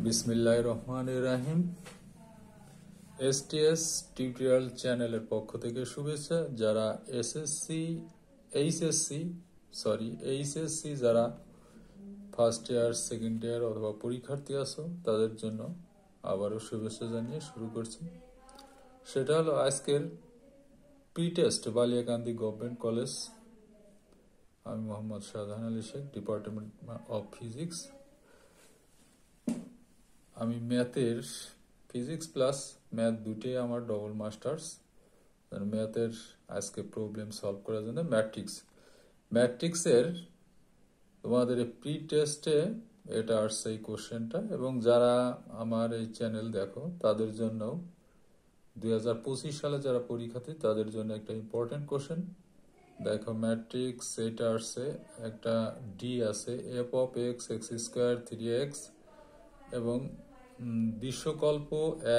বিসমিল্লাহির রহমানির রহিম। STS tutorial চ্যানেলের পক্ষ থেকে শুভেচ্ছা। যারা এইচএসসি যারা ফার্স্ট ইয়ার, সেকেন্ড ইয়ার অথবা পরীক্ষার্থী আছো, তাদের জন্য আবারও শুভেচ্ছা জানিয়ে শুরু করছি। সেটা হলো আজকের pre test Baliakandi government college. আমি Mohammad Shahjahan Ali Sheikh, department of physics. আমি ম্যাথের ফিজিক্স প্লাস ম্যাথ দুটোই আমার ডবল মাস্টার্স। ম্যাথের আজকে প্রবলেম সলভ করার জন্য ম্যাট্রিক্সের তোমাদের প্রি টেস্টে এটা আসছে এই কোশ্চেনটা, এবং যারা আমার এই চ্যানেল দেখো তাদের জন্য 2025 সালে যারা পরীক্ষার্থী তাদের জন্য একটা ইম্পর্টেন্ট কোশ্চেন। দেখো ম্যাট্রিক্স এটা আসছে, একটা ডি আছে, F of X X square 3x, এবং দৃশ্যকল্প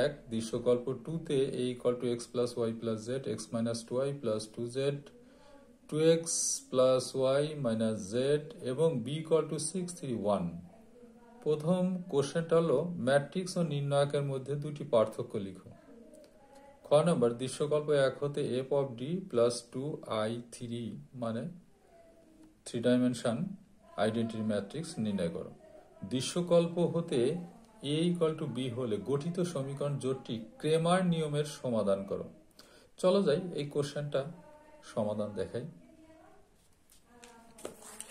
1 দৃশ্যকল্প 2-তে a equal to X plus Y plus Z X minus 2y plus 2z 2x plus Y minus Z এবং b ইকুয়াল টু 6 3 1। প্রথম কোশ্চেনটা হলো ম্যাট্রিক্স ও নির্ণায়কের মধ্যে দুটি পার্থক্য লিখো। খ নম্বর, দৃশ্যকল্প 1 হতে F of D plus 2i3 মানে 3 ডাইমেনশন আইডেন্টিটি ম্যাট্রিক্স নির্ণয় করো। দৃশ্যকল্প হতে a ইকুয়াল টু বি হলে গঠিত সমীকরণ জোটটি ক্রেমার নিয়মের সমাধান করো। চলো যাই এই কোশ্চেনটা সমাধান দেখাই।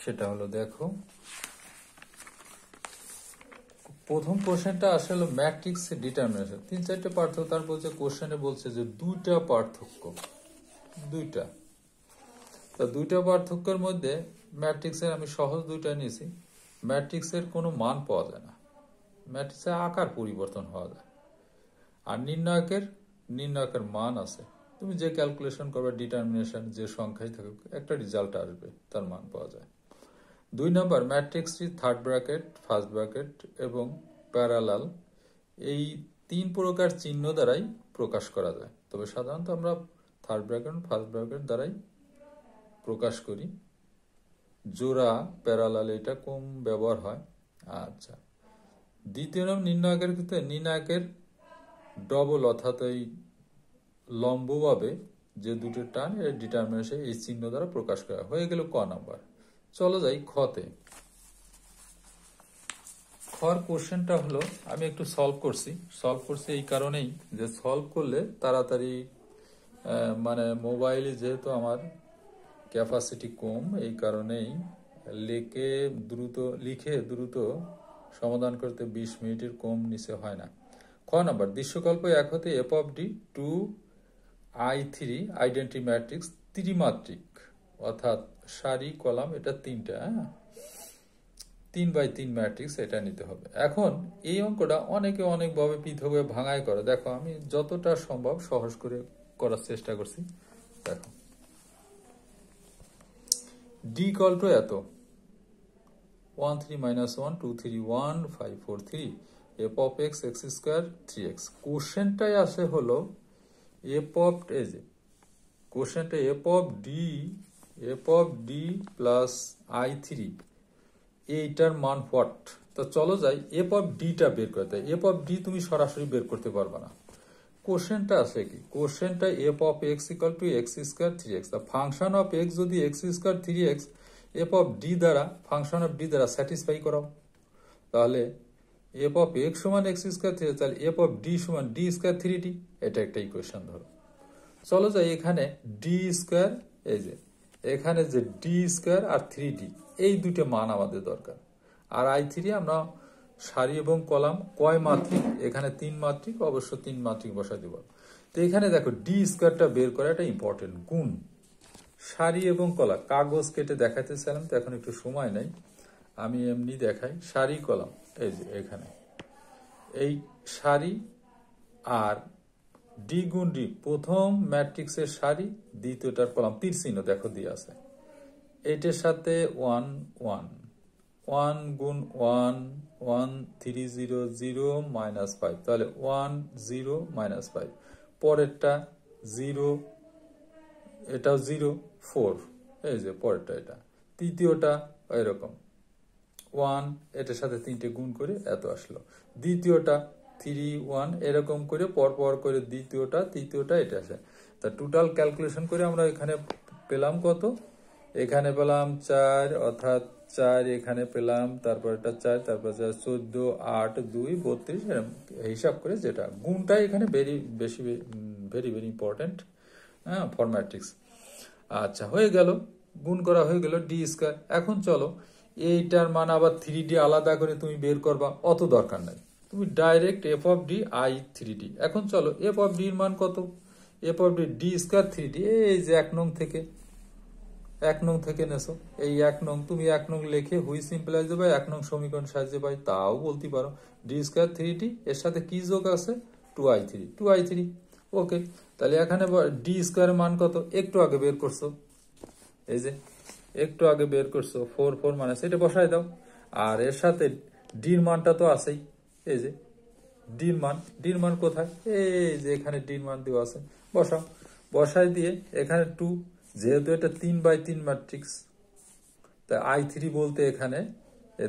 সেটা হলো, দেখো প্রথম কোশ্চেনটা আসলে ম্যাট্রিক্স ডিটারমিনেশন, 3-4টে পার্থক্য। তার বলছে কোশ্চেনে বলছে যে দুইটা পার্থক্য, দুইটা পার্থক্যের মধ্যে ম্যাট্রিক্সের আমি সহজ দুইটা নিয়েছি। ম্যাট্রিক্সের কোনো মান পাওয়া যায় না, ম্যাট্রিক্সের আকার পরিবর্তন হওয়া যায়। আর নির্ণায়কের মান আছে, তুমি যে ক্যালকুলেশন করবে ডিটারমিনেশন যে সংখ্যায় থাকুক একটা রেজাল্ট আসবে, তার মান পাওয়া যায়। 2 নম্বর, ম্যাট্রিক্সটি থার্ড ব্র্যাকেট, ফার্স্ট ব্র্যাকেট এবং প্যারালাল এই 3 প্রকার চিহ্ন দ্বারাই প্রকাশ করা যায়, তবে সাধারণত আমরা থার্ড ব্র্যাকেট, ফার্স্ট ব্র্যাকেট দ্বারাই প্রকাশ করি। জোড়া, প্যারালাল এটা কম ব্যবহার হয়। আচ্ছা, দ্বিতীয় নম্বর, নির্ণায়কের ক্ষেত্রে নির্ণায়কের ডবল অর্থাৎ এই লম্বভাবে যে দুটো টার্ন এর ডিটারমিনেশন এই চিহ্ন দ্বারা প্রকাশ করা হয়ে গেল ক নাম্বার। চলো যাই খতে। খর কোশ্চেনটা হলো, আমি একটু সলভ করছি এই কারণেই যে সলভ করলে তাড়াতাড়ি, মানে মোবাইলে যেহেতু আমার ক্যাপাসিটি কম, এই কারণেই লিখে দ্রুত সমাধান করতে 20 মিনিটের কম নিচে হয় না। খ নাম্বার, দৃশ্যকল্প 1 হতে F of D 2i3 identity matrix ত্রিমাত্রিক, অর্থাৎ সারি কলাম এটা 3টা, 3x3 ম্যাট্রিক্স এটা নিতে হবে। এখন এই অঙ্কটা অনেকে অনেকভাবে পৃথকভাবে ভাঙাই করে। দেখো আমি যতটা সম্ভব সহজ করে করার চেষ্টা করছি। দেখো ডি ইকুয়াল টু এত 1 3 - 1 2 3 1 5 4 3 F of X X square 3x। কোশ্চেনটাই আসে হলো F of D plus i3 এইটার মান হোয়াট। তো চলো যাই এফ অফ ডিটা বের করতে। এফ অফ ডি তুমি সরাসরি বের করতে পারবে না। কোশ্চেনটা আছে কি, কোশ্চেনটা f of x equal to x square 3x। Function of x যদি x square 3x f of d দ্বারা, ফাংশন অফ ডি দ্বারা স্যাটিসফাই করাও, তাহলে এফ অফ এক্স সমান এক্স স্কোয়ার 3, তাহলে এফ অফ ডি সমান ডি স্কোয়ার 3d। এটা একটা ইকুয়েশন ধরো। চলো যাই এখানে ডি স্কোয়ার, এই যে এখানে যে ডি স্কোয়ার আর 3d এই দুটো মান আমাদের দরকার। আর i3 আমরা সারি এবং কলাম কয় মাত্রিক, এখানে 3 মাত্রিক, অবশ্য 3 মাত্রিক বসাই দেব। তো এখানে দেখো ডি স্কোয়ারটা বের করা এটা ইম্পর্টেন্ট গুণ। সারি এবং কলা কাগজ কেটে দেখাতে চাইলাম, তো এখন একটু সময় নেই, আমি এমনি দেখাই। সারি কলাম এই যে এখানে এই সারি আর ডি গুণ ডি, প্রথম ম্যাট্রিক্সের সারি, দ্বিতীয়টার কলাম, তীর চিহ্ন দেখো দিয়ে আছে। এইটার সাথে 1 1 1 গুণ 1 1 3 0 0 -5, তাহলে 1 0 -5। পরেরটা 0, এটাও 0 4, এই যে পরেরটা এটা। তৃতীয়টা এরকম 1, এটার সাথে 3টে গুণ করে এত আসলো। দ্বিতীয়টা 3 1 এরকম করে পরপর করে দ্বিতীয়টা তৃতীয়টা এটা আসে। তা টোটাল ক্যালকুলেশন করে আমরা এখানে পেলাম কত, এখানে পেলাম 4, অর্থাৎ 4 এখানে পেলাম, তারপর এটা 4, তারপর 14 8 2 32 হিসাব করে যেটা গুণটা এখানে ভেরি ভেরি ইম্পর্টেন্ট, হ্যাঁ, ফর ম্যাট্রিক্স। আচ্ছা, হয়ে গেল, গুণ করা হয়ে গেল ডি স্কয়ার। এখন চলো এইটার মান আবার 3D আলাদা করে তুমি বের করবা, অত দরকার নাই, তুমি direct F of D I 3D। এখন চলো এফ অফ ডি এর মান কত, F of D D square 3D, এই যে 1 নং থেকে নেছো, এই 1 নং তুমি 1 নং লিখে হুই সিম্পলাইজ দেবে 1 নং সমীকরণ সাহায্যে পাই, তাও বলতে পারো। ডি স্কয়ার 3D এর সাথে কি যোগ আছে, 2i3। ওকে, তাহলে এখানে ডি স্কয়ার মান কত, একটু আগে বের করছো, এই যে একটু আগে বের করছো 4 4 মানে এটা বসাই দাও। আর এর সাথে ডির মানটা তো আছেই, এই যে ডির মান কোথায়, এই যে এখানে ডির মান দেওয়া আছে, বসাও। বসাই দিয়ে এখানে 2, যেহেতু এটা 3/3 ম্যাট্রিক্স, তাই i3 বলতে এখানে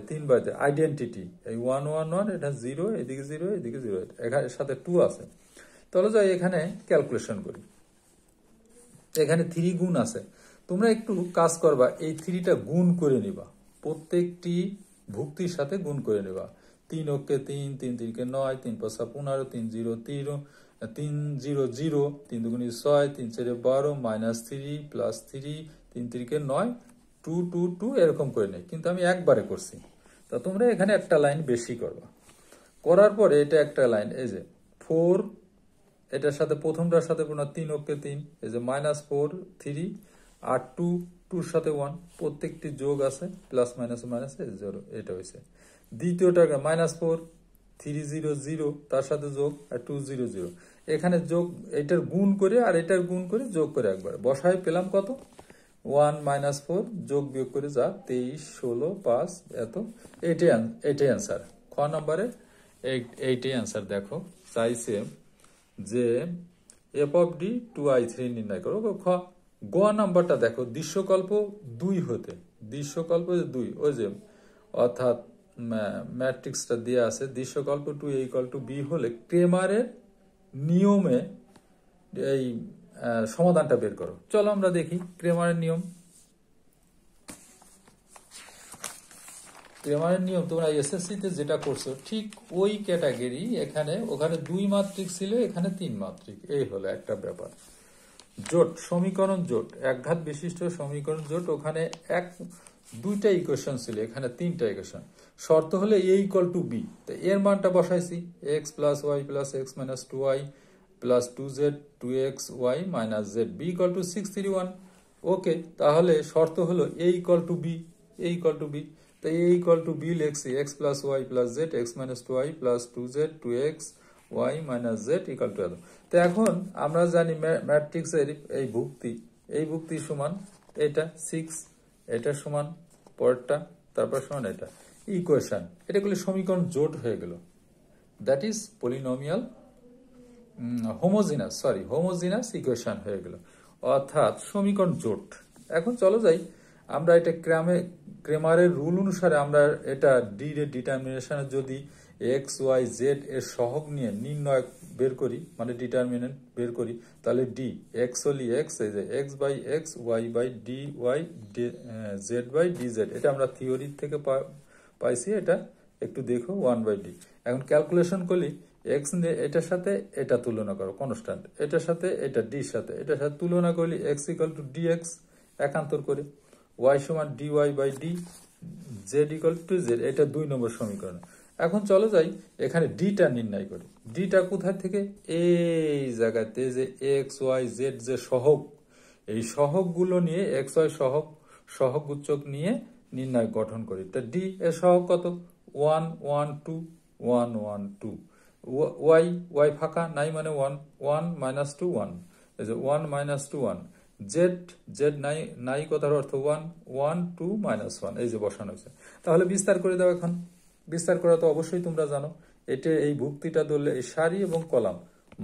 3/3 আইডেন্টিটি, এই 1 1 1 এটা 0, এদিকে 0 এদিকে 0, এখানে সাথে 2 আছে। তাহলে যাই এখানে ক্যালকুলেশন করি, এখানে 3 গুণ আছে, তোমরা একটু কাজ করবা, এই 3টা গুণ করে নিবা, প্রত্যেকটি ভুক্তির সাথে গুণ করে নিবা। 3 ওকে 3, 3 3 9, 3 5 15, 3 0 3, 3 0 0, 3 2 6, 3 4 12, -3 +3, 3 3 9, 2 2 2 এরকম করে নেই, কিন্তু আমি একবারে করছি। তা তোমরা এখানে একটা লাইন বেশি করবা, করার পরে এটা একটা লাইন, এই যে 4, এটার সাথে প্রথমটার সাথে 3 ওকে 3, এই যে -4 3, আর 2 2-র সাথে 1, প্রত্যেকটি যোগ আছে, প্লাস মাইনাস মাইনাস 0, এটা হয়েছে। দ্বিতীয়টা -4 3 0 0, তার সাথে যোগ, আর 2 0 0, এখানে যোগ, এটার গুণ করে আর এটার গুণ করে যোগ করে একবার বসায় পেলাম কত, 1 -4 যোগ বিয়োগ করে যা 23 16 5 এত, এটাই অ্যান্সার। খ নম্বরে এইটাই অ্যান্সার। দেখো চাইছে যে এফ অফ ডি 2i3 নির্ণয় করো। খ গ নাম্বারটা দেখো, দৃশ্যকল্প 2 হতে, দৃশ্যকল্প 2, ওই যে অর্থাৎ ম্যাট্রিক্সটা দেওয়া আছে, দৃশ্যকল্প 2 = b হলে ক্রেমারের নিয়মে এই সমাধানটা বের করো। চলো আমরা দেখি ক্রেমারের নিয়ম। ক্রেমারের নিয়ম তোমরা এসএসসি তে যেটা করছো ঠিক ওই ক্যাটাগরি, এখানে ওখানে 2 মাত্রিক ছিল, এখানে 3 মাত্রিক, এই হলো একটা ব্যাপার। জোট, সমীকরণ জোট, একঘাত বিশিষ্ট সমীকরণ জোট, ওখানে 2টা ইকুয়েশন ছিল, এখানে 3টা ইকুয়েশন। শর্ত হলে a = b, তো এর মানটা বসাইছি, x + y + x - 2y + 2z 2x y - z, b = 6 3 1। ওকে, তাহলে শর্ত হলো a = b, তো a = b লিখছি, x + y + z x - 2y + 2z 2x y - z = এত। তো এখন আমরা জানি ম্যাট্রিক্সের এই ভুক্তি সমান এটা 6, এটা সমান পরেরটা, তারপর সমান এটা, ইকুয়েশন, এটাগুলি সমীকরণ জোট হয়ে গেল, that is polynomial homogeneous equation হয়ে গেল, অর্থাৎ সমীকরণ জোট। এখন চলো যাই আমরা এটা ক্রেমারের রুল অনুসারে আমরা এটা ডি এর ডিটারমিনেশনে যদি এক্স ওয়াই জেড এর সহগ নিয়ে নির্ণয় বের করি, মানে ডিটারমিনেন্ট বের করি, তাহলে ডি এক্স হলি এক্স, এই যে X by X, Y by D Y, Z by D Z, এটা আমরা থিওরি থেকে পাইছি, এটা একটু দেখো 1/d। এখন ক্যালকুলেশন করলে এক্স এটার সাথে এটা তুলনা করো, কনস্ট্যান্ট, এটার সাথে এটা ডির সাথে এটার সাথে তুলনা করলে এক্স = dx একান্তর করে, y = dy by D, z = z, এটা 2 নম্বর সমীকরণ। এখন চলো যাই এখানে ডিটা নির্ণয় করি। ডিটা কোথায় থেকে, এই জায়গাতে যে এক্স ওয়াই জেড যে সহগ, এই সহগগুলো নিয়ে এক্স ওয়াই সহগ গুচ্ছক নিয়ে নির্ণয় গঠন করি। তা ডি এর সহগ কত, 1 1 2 1 1 2, ওয়াই ফাঁকা নাই মানে 1 1 -2 1, এই যে 1 -2 1, জেড নাই কথার অর্থ 1 1 2 -1, এই যে বসানো হয়েছে। তাহলে বিস্তার করে দাও। এখন বিস্তার করা তো অবশ্যই তোমরা জানো, এটা এই ভুক্তিটা ধরলে এই সারি এবং কলাম,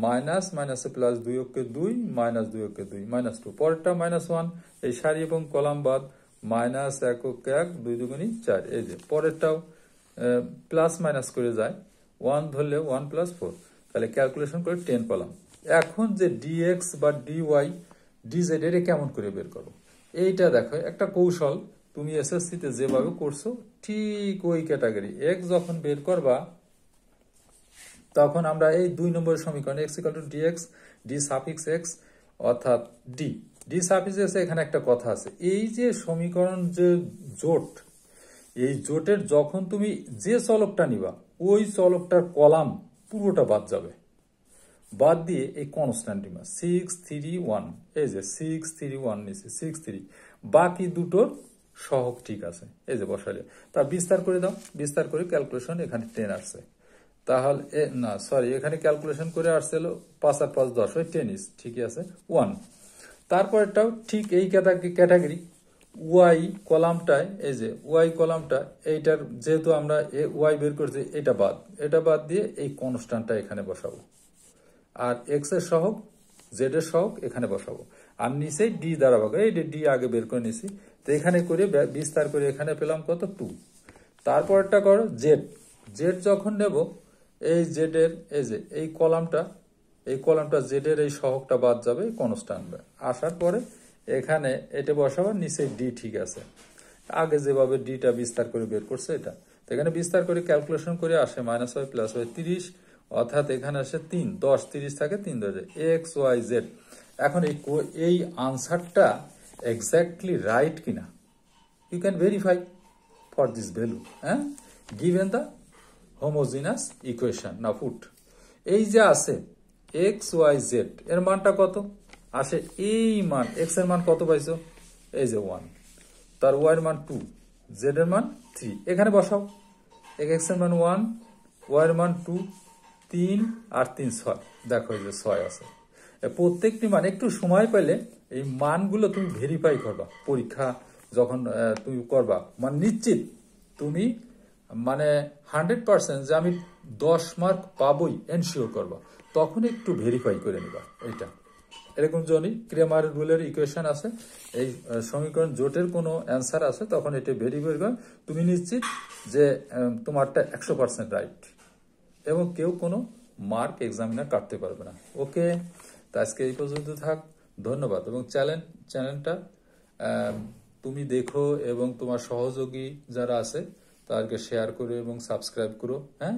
মাইনাস মাইনাসে প্লাস 2 কে 2 -2 কে 2 -2, পরেরটা -1, এই সারি এবং কলাম বাদ, মাইনাস একক 1 2 দুগুণী 4। এই যে পরেরটাও প্লাস মাইনাস করে যায়, 1 ধরলে 1 + 4, তাহলে ক্যালকুলেশন করে 10 পেলাম। এখন যে dx বা dy dz এটা কেমন করে বের করো, এইটা দেখো একটা কৌশল, তুমি এসএসসিতে যেভাবে করছো ঠিক ওই ক্যাটাগরি। x যখন বের করবা তখন আমরা এই 2 নম্বরের সমীকরণ x = dx d suffix x অর্থাৎ d সাফিক্স x, এখানে একটা কথা আছে, এই যে সমীকরণ যে জোট, এই জোটের যখন তুমি যে চলকটা নিবা ওই চলকটার কলাম পুরোটা বাদ যাবে, বাদ দিয়ে এই কনস্ট্যান্ট নিবা 6 3 1, এই যে 6 3 1 নিছে 6 3, বাকি দুটোর সহগ ঠিক আছে, এই যে বসালে। তা বিস্তার করে দাও, বিস্তার করে ক্যালকুলেশন এখানে 10 আসছে, তাহলে না সরি এখানে ক্যালকুলেশন করে আসছিল 5 আর 5 10 হয় 10 ঠিকই আছে 1। তারপরটাও ঠিক এই ক্যাটাগরি, ওয়াই কলামটায়, এই যে ওয়াই কলামটা এইটার যেহেতু আমরা ওয়াই বের করছি এটা বাদ দিয়ে এই কনস্ট্যান্টটা এখানে বসাবো, আর এক্স এর সহগ জেড এর সহগ এখানে বসাবো, আর নিচে ডি দ্বারা ভাগ, এই ডি আগে বের করে নিছি, তো এখানে করে বিস্তার করে এখানে পেলাম কত 2। তারপরটা করো জেড, জেড যখন নেব এই জেড এর এই যে এই কলামটা জেড এর এই সহগটা বাদ যাবে, কনস্ট্যান্ট আসার পরে এখানে এটা বসাবো, নিচে ডি ঠিক আছে, আগে যেভাবে ডিটা বিস্তার করে বের করছে এটা, তো এখানে বিস্তার করে ক্যালকুলেশন করে আসে মাইনাস হয় প্লাস হয় 30, অর্থাৎ এখানে আসে 3 10 30 থাকে 3 ধরে এক্স ওয়াই জেড। এখন এই আনসারটা এক্স্যাক্টলি রাইট কিনা you can verify for this value, হ্যাঁ, গিভেন দ্য হোমোজিনাস ইকুয়েশন। না পুট এই যে আছে এক্স ওয়াই জেড এর মানটা কত আসে, এই মান এক্স এর মান কত পাইছো, এই যে 1, তার ওয়াই এর মান 2, জেড এর মান 3, এখানে বসাও, এক্স এর মান 1, ওয়াই এর মান 2, 3 আর 3 6, দেখো এই যে 6 আছে। প্রত্যেকটি মান একটু সময় পেলে এই মানগুলো তুমি ভেরিফাই করবা, পরীক্ষা যখন তুমি করবা, মানে নিশ্চিত তুমি মানে 100% যে আমি 10 মার্ক পাবোই এনশিওর করবা, তখন একটু ভেরিফাই করে নিবা। এটা এরকম যদি ক্রেমার রুলের ইকুয়েশন আছে, এই সমীকরণ জোটের কোনো অ্যান্সার আছে, তখন এটা ভেরিফাই করবা, তুমি নিশ্চিত যে তোমারটা 100% রাইট, এবং কেউ কোনো মার্ক এক্সামিনার কাটতে পারবে না। ওকে, তো আজকে এই পর্যন্ত থাক, ধন্যবাদ। এবং চ্যানেলটা তুমি দেখো এবং তোমার সহযোগী যারা আছে তাদেরকে শেয়ার করো এবং সাবস্ক্রাইব করো, হ্যাঁ,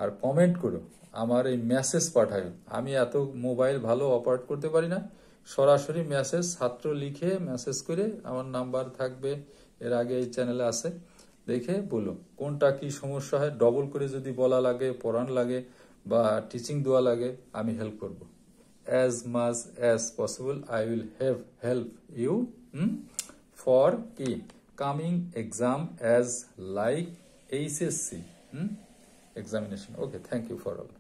আর কমেন্ট করো, আমার এই মেসেজ পাঠায়। আমি এত মোবাইল ভালো অপারেট করতে পারি না, সরাসরি মেসেজ ছাত্র লিখে মেসেজ করে, আমার নাম্বার থাকবে এর আগে এই চ্যানেলে আছে, দেখে বলো কোনটা কি সমস্যা হয়, ডবল করে যদি বলা লাগে, পড়ান লাগে বা টিচিং দেওয়া লাগে, আমি হেল্প করব। as much as possible I will help you for কি coming exam as like HSC examination. Okay, thank you for all.